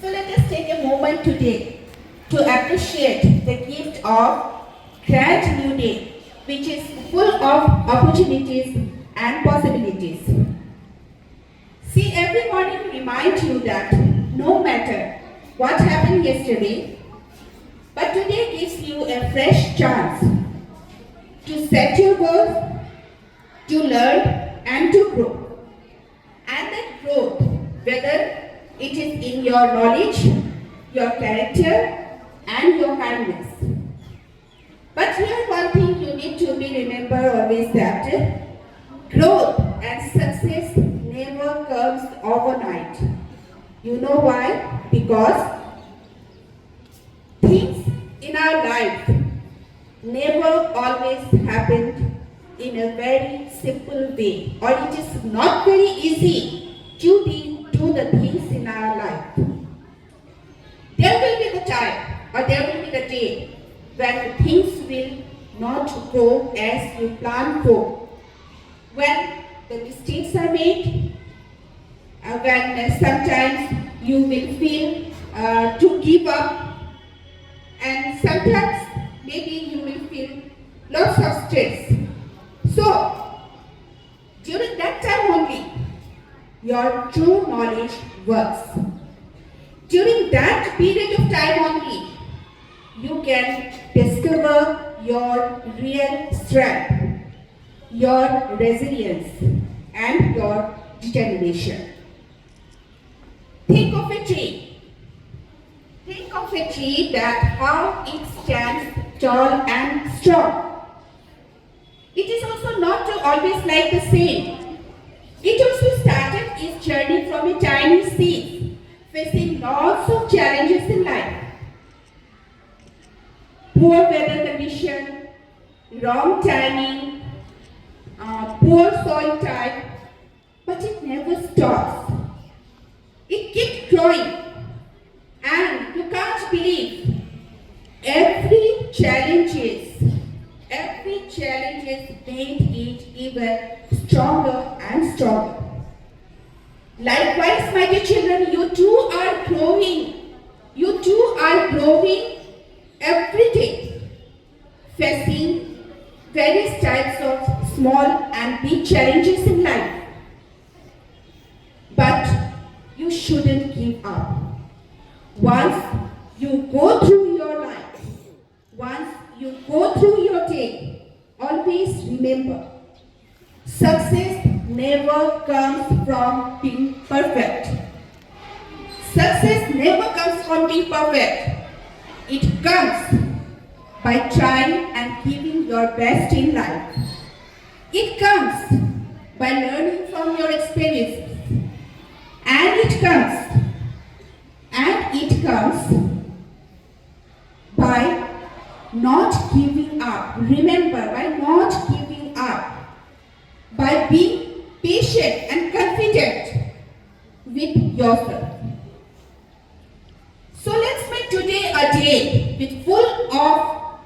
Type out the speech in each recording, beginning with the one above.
So let us take a moment today to appreciate the gift of Grand New Day, which is full of opportunities and possibilities. See, every morning remind you that no matter what happened yesterday, but today gives you a fresh chance to set your goals, to learn and to grow. And that growth, whether it is in your knowledge, your character and your kindness. But here one thing you need to be remember always that growth and success never comes overnight. You know why? Because things in our life never always happened in a very simple way, or it is not very easy to do the things in our life. There will be the time, or there will be the day when things will not go as you plan for. When the mistakes are made, when sometimes you will feel to give up, and sometimes maybe you will feel lots of stress. So, during that time only, your true knowledge works. During that period of time only, you can discover your real strength, your resilience, and your determination. Think of a tree. Think of a tree that how it stands tall and strong. It is also not always like the same. It also started its journey from a tiny seed, facing lots of challenges in life. Poor weather condition, wrong timing, poor soil type, but it never stops. It keeps growing, and you can't believe every challenges made it even stronger and stronger. Likewise, my dear children, you too are growing. You too are growing every day, facing various types of small and big challenges in life. But you shouldn't give up. Once you go through your life, once you go through your day, always remember, success never comes from being perfect. Success never comes from being perfect. It comes by trying and giving your best in life. It comes by learning from your experiences. And it comes by not giving up. Remember, by not giving up, by being patient and confident with yourself. So let's make today a day with full of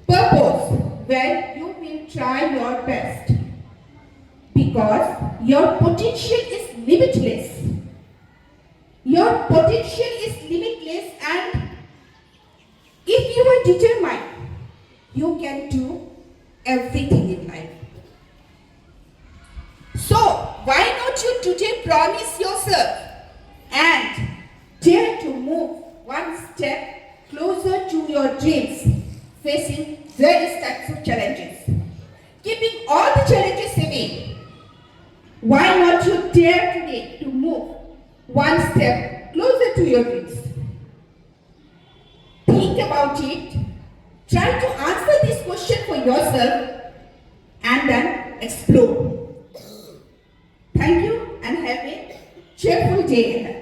purpose, where you will try your best, because your potential is limitless. Your potential is limitless, and if you are determined, you can do everything in life. So, why not you today promise yourself and dare to move one step closer to your dreams, facing various types of challenges, keeping all the challenges away. Why not you dare today to move one step closer to your dreams? Think about it. Try to answer this question for yourself and then explore. Thank you and have a cheerful day ahead.